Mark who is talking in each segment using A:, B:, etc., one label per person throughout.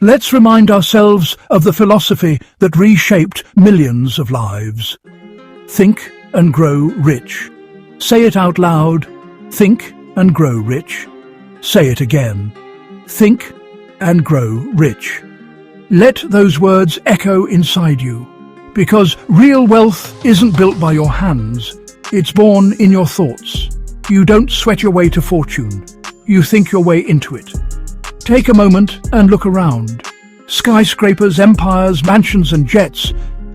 A: Let's remind ourselves of the philosophy that reshaped millions of lives. Think and grow rich. Say it out loud. Think and grow rich. Say it again. Think and grow rich. Let those words echo inside you, because real wealth isn't built by your hands. It's born in your thoughts. You don't sweat your way to fortune. You think your way into it. Take a moment and look around. Skyscrapers, empires, mansions and jets.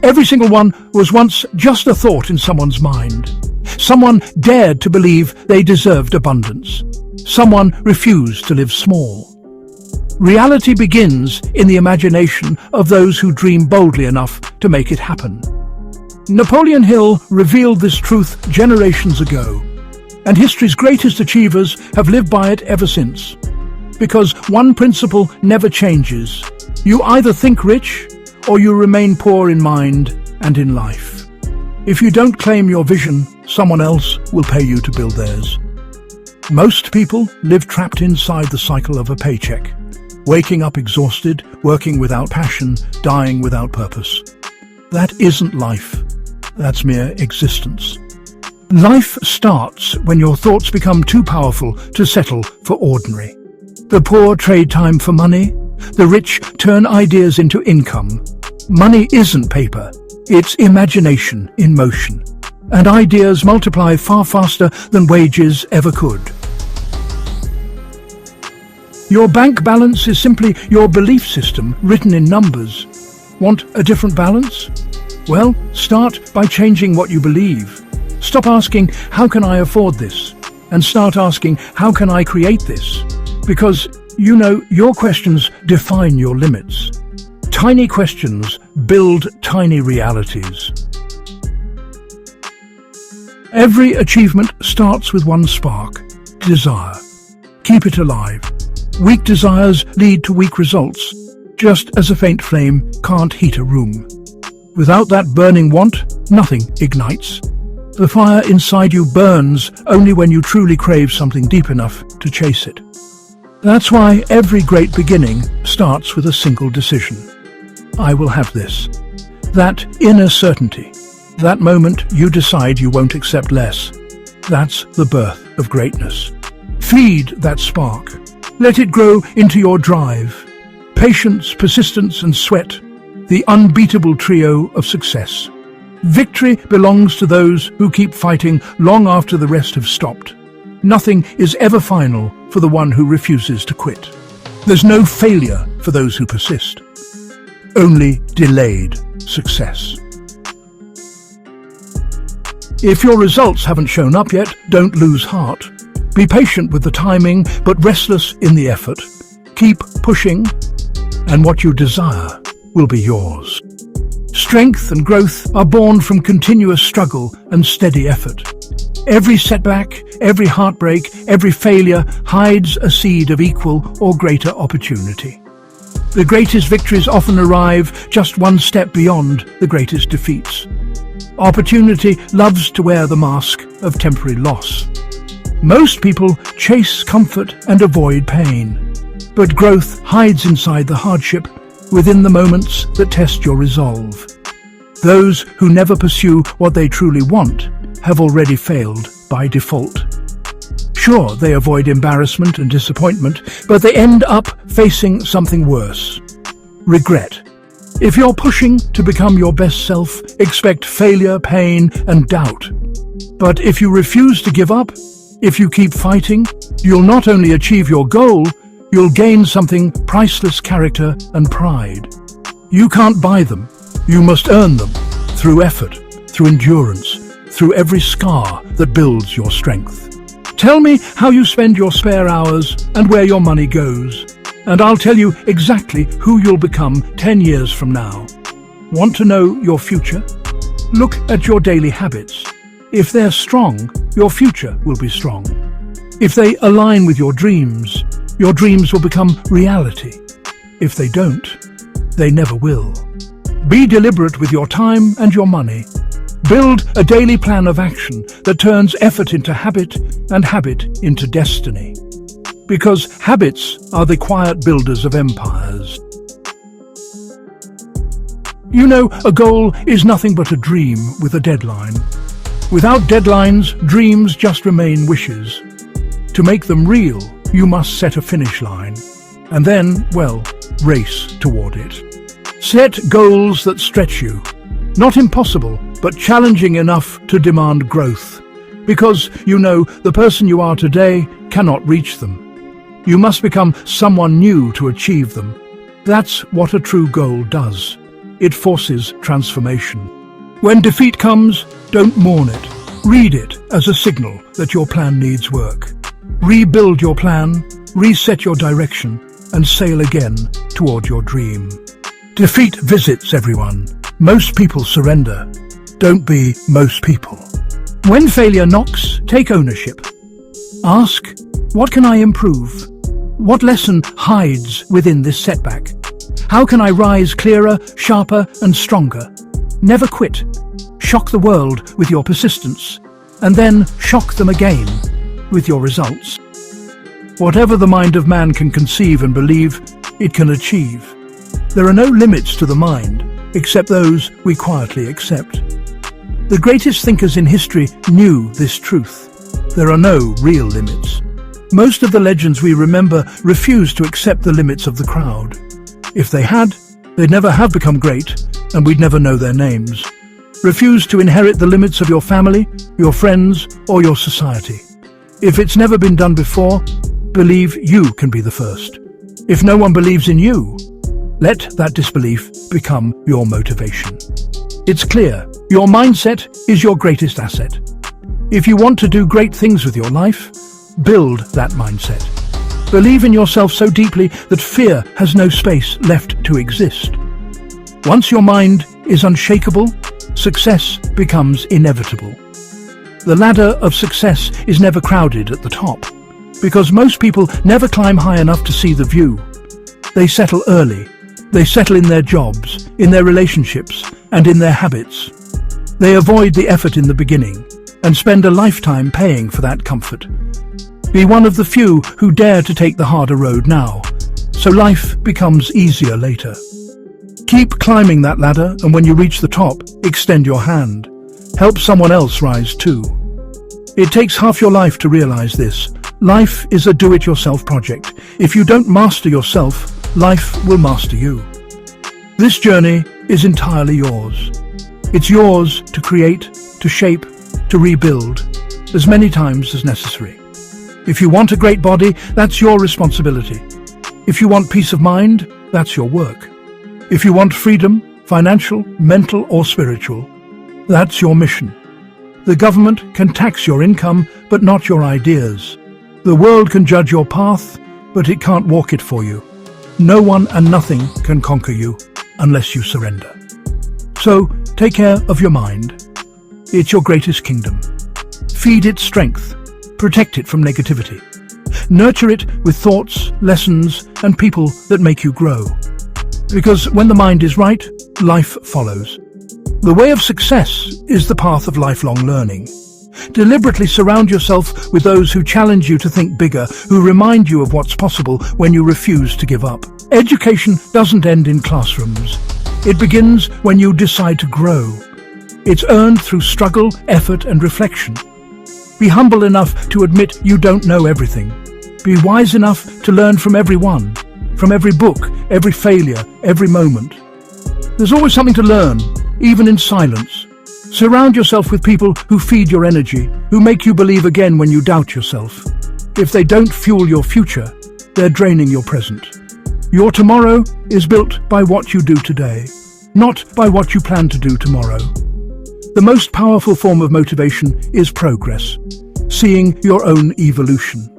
A: Every single one was once just a thought in someone's mind. Someone dared to believe they deserved abundance. Someone refused to live small. Reality begins in the imagination of those who dream boldly enough to make it happen. Napoleon Hill revealed this truth generations ago, and history's greatest achievers have lived by it ever since. Because one principle never changes. You either think rich, or you remain poor in mind and in life. If you don't claim your vision, someone else will pay you to build theirs. Most people live trapped inside the cycle of a paycheck, waking up exhausted, working without passion, dying without purpose. That isn't life. That's mere existence. Life starts when your thoughts become too powerful to settle for ordinary. The poor trade time for money. The rich turn ideas into income. Money isn't paper. It's imagination in motion. And ideas multiply far faster than wages ever could. Your bank balance is simply your belief system written in numbers. Want a different balance? Well, start by changing what you believe. Stop asking, how can I afford this? And start asking, how can I create this? Because, you know, your questions define your limits. Tiny questions build tiny realities. Every achievement starts with one spark, desire. Keep it alive. Weak desires lead to weak results, just as a faint flame can't heat a room. Without that burning want, nothing ignites. The fire inside you burns only when you truly crave something deep enough to chase it. That's why every great beginning starts with a single decision. I will have this. That inner certainty. That moment you decide you won't accept less. That's the birth of greatness. Feed that spark. Let it grow into your drive. Patience, persistence and sweat. The unbeatable trio of success. Victory belongs to those who keep fighting long after the rest have stopped. Nothing is ever final for the one who refuses to quit. There's no failure for those who persist. Only delayed success. If your results haven't shown up yet, don't lose heart. Be patient with the timing, but restless in the effort. Keep pushing, and what you desire will be yours. Strength and growth are born from continuous struggle and steady effort. Every setback, every heartbreak, every failure hides a seed of equal or greater opportunity. The greatest victories often arrive just one step beyond the greatest defeats. Opportunity loves to wear the mask of temporary loss. Most people chase comfort and avoid pain, but growth hides inside the hardship, within the moments that test your resolve. Those who never pursue what they truly want have already failed by default. Sure, they avoid embarrassment and disappointment, but they end up facing something worse: regret. If you're pushing to become your best self, expect failure, pain, and doubt. But if you refuse to give up, if you keep fighting, you'll not only achieve your goal, you'll gain something priceless: character and pride. You can't buy them. You must earn them through effort, through endurance, through every scar that builds your strength. Tell me how you spend your spare hours and where your money goes, and I'll tell you exactly who you'll become 10 years from now. Want to know your future? Look at your daily habits. If they're strong, your future will be strong. If they align with your dreams will become reality. If they don't, they never will. Be deliberate with your time and your money. Build a daily plan of action that turns effort into habit and habit into destiny. Because habits are the quiet builders of empires. You know, a goal is nothing but a dream with a deadline. Without deadlines, dreams just remain wishes. To make them real, you must set a finish line. And then, well, race toward it. Set goals that stretch you. Not impossible, but challenging enough to demand growth. Because, you know, the person you are today cannot reach them. You must become someone new to achieve them. That's what a true goal does. It forces transformation. When defeat comes, don't mourn it. Read it as a signal that your plan needs work. Rebuild your plan, reset your direction, and sail again toward your dream. Defeat visits everyone. Most people surrender. Don't be most people. When failure knocks, take ownership. Ask, what can I improve? What lesson hides within this setback? How can I rise clearer, sharper, and stronger? Never quit. Shock the world with your persistence, and then shock them again with your results. Whatever the mind of man can conceive and believe, it can achieve. There are no limits to the mind, except those we quietly accept. The greatest thinkers in history knew this truth. There are no real limits. Most of the legends we remember refused to accept the limits of the crowd. If they had, they'd never have become great, and we'd never know their names. Refuse to inherit the limits of your family, your friends, or your society. If it's never been done before, believe you can be the first. If no one believes in you, let that disbelief become your motivation. It's clear, your mindset is your greatest asset. If you want to do great things with your life, build that mindset. Believe in yourself so deeply that fear has no space left to exist. Once your mind is unshakable, success becomes inevitable. The ladder of success is never crowded at the top, because most people never climb high enough to see the view. They settle early. They settle in their jobs, in their relationships, and in their habits. They avoid the effort in the beginning and spend a lifetime paying for that comfort. Be one of the few who dare to take the harder road now, so life becomes easier later. Keep climbing that ladder, and when you reach the top, extend your hand. Help someone else rise too. It takes half your life to realize this. Life is a do-it-yourself project. If you don't master yourself, life will master you. This journey is entirely yours. It's yours to create, to shape, to rebuild, as many times as necessary. If you want a great body, that's your responsibility. If you want peace of mind, that's your work. If you want freedom, financial, mental, or spiritual, that's your mission. The government can tax your income, but not your ideas. The world can judge your path, but it can't walk it for you. No one and nothing can conquer you unless you surrender. So, take care of your mind. It's your greatest kingdom. Feed it strength. Protect it from negativity. Nurture it with thoughts, lessons, and people that make you grow. Because when the mind is right, life follows. The way of success is the path of lifelong learning. Deliberately surround yourself with those who challenge you to think bigger, who remind you of what's possible when you refuse to give up. Education doesn't end in classrooms. It begins when you decide to grow. It's earned through struggle, effort, and reflection. Be humble enough to admit you don't know everything. Be wise enough to learn from everyone, from every book, every failure, every moment. There's always something to learn, even in silence. Surround yourself with people who feed your energy, who make you believe again when you doubt yourself. If they don't fuel your future, they're draining your present. Your tomorrow is built by what you do today, not by what you plan to do tomorrow. The most powerful form of motivation is progress, seeing your own evolution.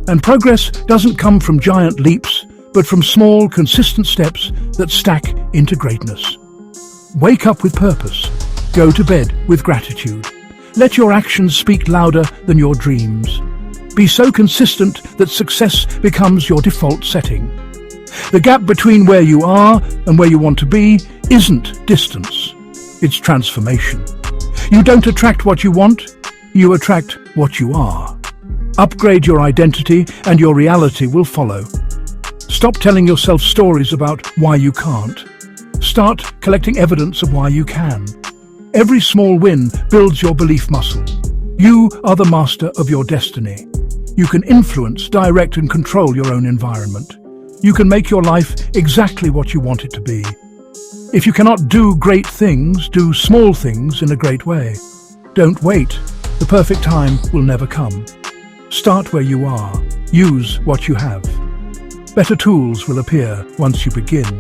A: And progress doesn't come from giant leaps, but from small, consistent steps that stack into greatness. Wake up with purpose. Go to bed with gratitude. Let your actions speak louder than your dreams. Be so consistent that success becomes your default setting. The gap between where you are and where you want to be isn't distance. It's transformation. You don't attract what you want, you attract what you are. Upgrade your identity and your reality will follow. Stop telling yourself stories about why you can't. Start collecting evidence of why you can. Every small win builds your belief muscle. You are the master of your destiny. You can influence, direct, and control your own environment. You can make your life exactly what you want it to be. If you cannot do great things, do small things in a great way. Don't wait. The perfect time will never come. Start where you are. Use what you have. Better tools will appear once you begin.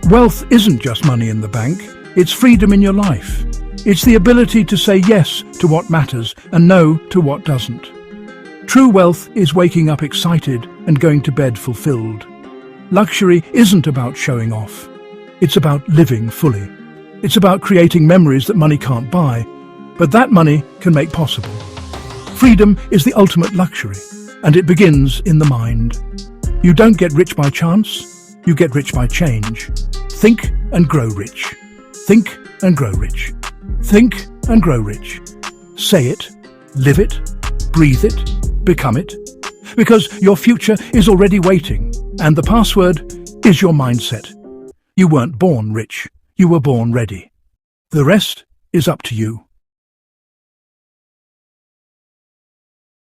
A: Wealth isn't just money in the bank. It's freedom in your life. It's the ability to say yes to what matters and no to what doesn't. True wealth is waking up excited and going to bed fulfilled. Luxury isn't about showing off. It's about living fully. It's about creating memories that money can't buy, but that money can make possible. Freedom is the ultimate luxury, and it begins in the mind. You don't get rich by chance, you get rich by change. Think and grow rich. Think and grow rich. Think and grow rich. Say it, live it, breathe it, become it. Because your future is already waiting, and the password is your mindset. You weren't born rich, you were born ready. The rest is up to you.